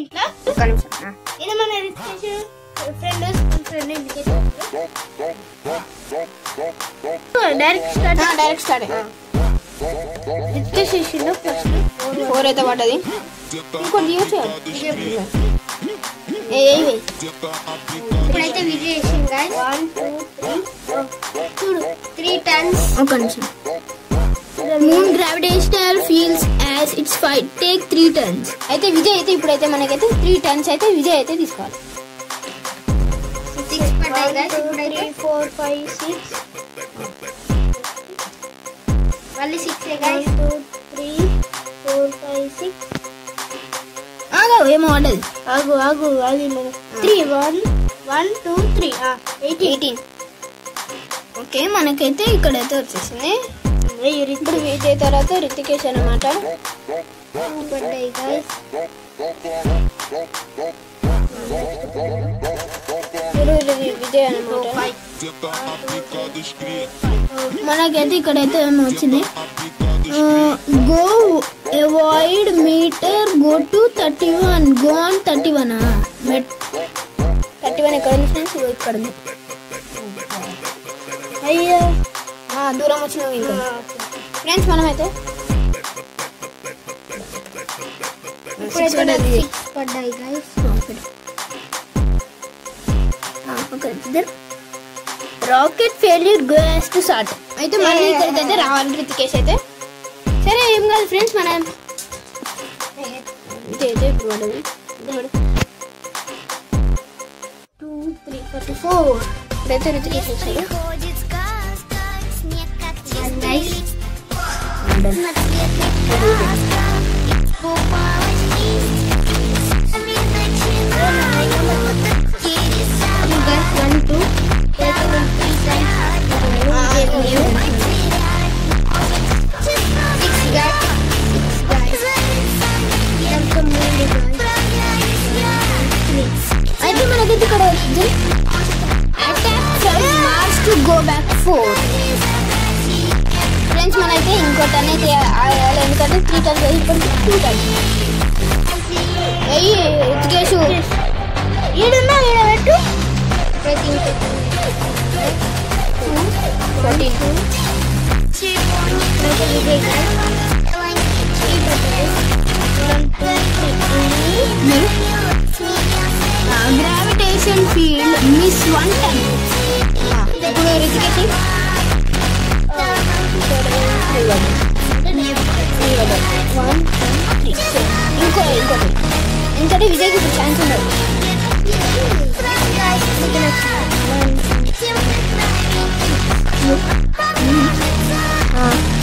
ఇంట్లో ఇది మన డైరెక్ట్ స్టార్ట్ రిజిస్ట్రేషన్ ఫస్ట్ 4 అయితే పడ్డది. ఇంకోటి ఇప్పుడైతే విజయ్ గైస్ 1 2 3 టన్స్. ఒక నిమిషం. Moon gravitational fields as it's 5 take 3 turns. అయితే విజయ్ అయితే ఇప్పుడైతే మనకైతే 3 టన్స్ అయితే విజయ్ అయితే తీసుకోవాలి. 6 పడ్డాయి గైస్. ఇప్పుడైతే 4 5 6 మళ్ళీ 6 గైస్. 2 3 4 5 6 ఆగు ఏమో ఆడదు. ఆగు అది 3 1 1 2 3 18. ఓకే మనకైతే ఇక్కడైతే వచ్చేసింది. ఇప్పుడు విజయ్ తర్వాత రితికేష్ అన్నమాట. పడ్డాయి గైస్. విజయ్ అన్నమాట. మనకైతే ఇక్కడైతే ఏమో వచ్చింది. Go avoid meter go to 31 go on 31 31 ఎక్కడ ఉంది ఫ్రెండ్స్? ఇక్కడ ఉంది. అయ్యో దూరం వచ్చినావు ఇంకా ఫ్రెండ్స్. మనమైతే పడ్డాయి guys. Rocket failure goes to start. అయితే మళ్ళీ ఇక్కడికైతే రావాలి రితికేష్ అయితే. సరే ఏం కాదు ఫ్రెండ్స్. మనం ఇదైతే ఇప్పుడు 2 3 44 ఇప్పుడైతే రితికేష్ వచ్చాడు. అయితే మనకైతే ఇక్కడ వచ్చింది attack from Mars to go back 4 friends. మనైతే ఇంకోటి అనేది ఎందుకంటే 3 టన్స్ ఇప్పుడు 2 టన్స్ అయ్యి ఎత్తుకేసు ఈడున్నా పెట్టు. 14 గ్రావిటేషన్ ఫీల్డ్ మిస్ 1 టన్. ఇప్పుడు రితికేష్ ఇంకోటి విజయ్కి ఇప్పుడు ఛాన్స్ ఉండదు.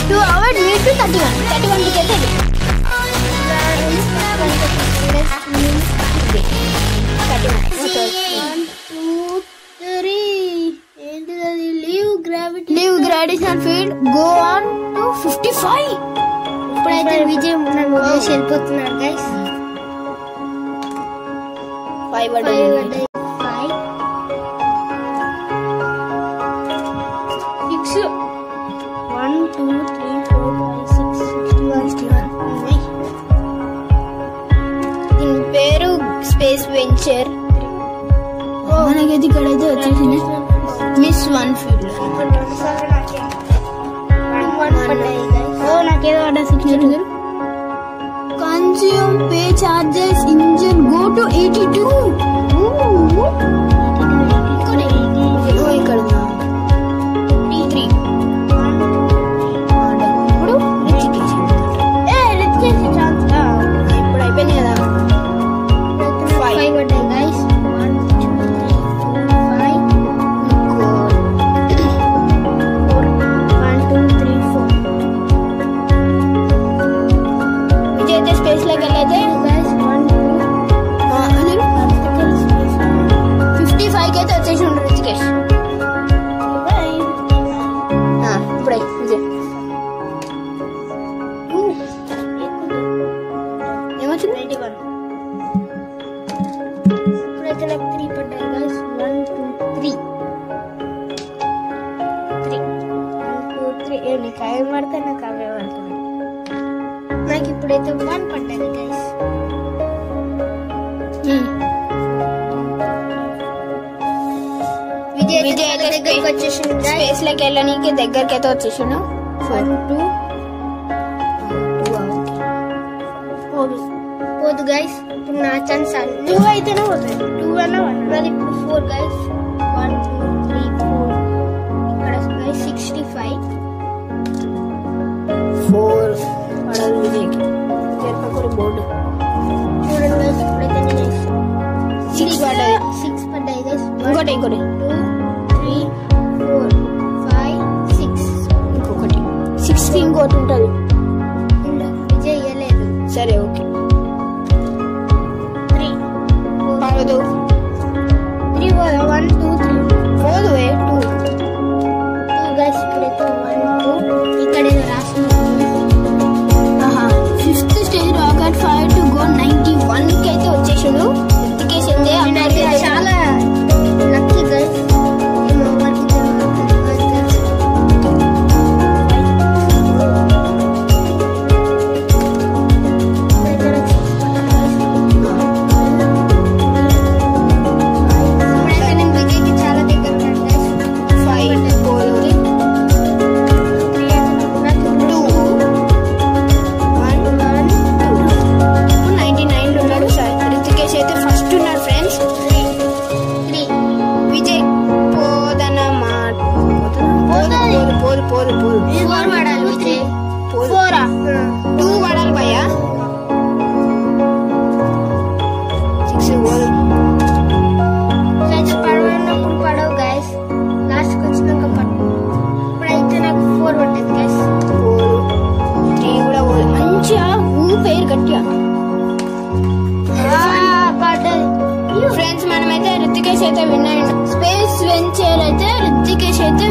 To avoid meat to 31 ticket. Leave gravitational field go on to 55. ఇప్పుడైతే విజయ్ వెళ్ళిపోతున్నాడు గైస్. 5 పడ్డాయి. 6 1 2 3 4 5 6 61 దీని పేరు స్పేస్ వెంచర్. మనకైతే ఇక్కడైతే వచ్చేసింది మిస్ 1 ఫీల్డ్. నాకేదో order signal consume pay charges engine go to 82. ఇక్కడ 3 ఇప్పుడు రిజిస్ట్రేషన్ ఇప్పుడు అయిపోయింది కదా. 5 పడ్డాయి గైస్. 1 2 3 4 5 1 2 3 4 విజయ్ అయితే స్పేస్ లోకి వెళ్ళైతే 55 అయితే వచ్చేసి ఉండరు రితికేష్. ఇప్పుడై విజయ్ ఏమొచ్చింది? 91. ఇప్పుడైతే నాకు 3 పడ్డాయి గైస్. 1 2 3 నీకు అవి పడితే నాకు అవే పడుతుంది. నాకు ఇప్పుడైతే 1 పడ్డాయి గైస్. పైకి వచ్చేసిండు స్పేస్ లోకి వెళ్ళడానికి దగ్గరికి అయితే వచ్చేసిండు 1 2 పోదు గైస్ ఇప్పుడు నా ఛాన్స్ 2 అయితేనే పోతుంది 2 అన్న 1 అది ఇప్పుడు 4 గైస్ 1 2 3 4 ఇక్కడ గైస్ 65 4 పడాలి విజయ్కి జరపకూడ బోర్డు చూడండి గైస్ ఇప్పుడైతే నేను 6 పడ్డాయి 6 పడ్డాయి గైస్ ఇంకోటి 2 3 4 5 6 ఇంకొకటి 6 ఇంకోటి ఉంటుంది విజయ్ ఇయ్యలేదు సరే ఓకే 3 పడదు 3 పోదా 1 2 3 పోదు 2 గైస్ ఇప్పుడైతే 1 2 ఇక్కడ ఏదో రాస్తుంది fifth stage rocket fire to go 91 కి అయితే వచ్చేసాడు ఎత్తికేసిందే అన్నైతే చాలా లక్కీ గైస్ ఫ్రెండ్స్ మనమైతే రితికేష్ అయితే విన్నాడు స్పేస్ వెంచర్ అయితే రితికేష్ అయితే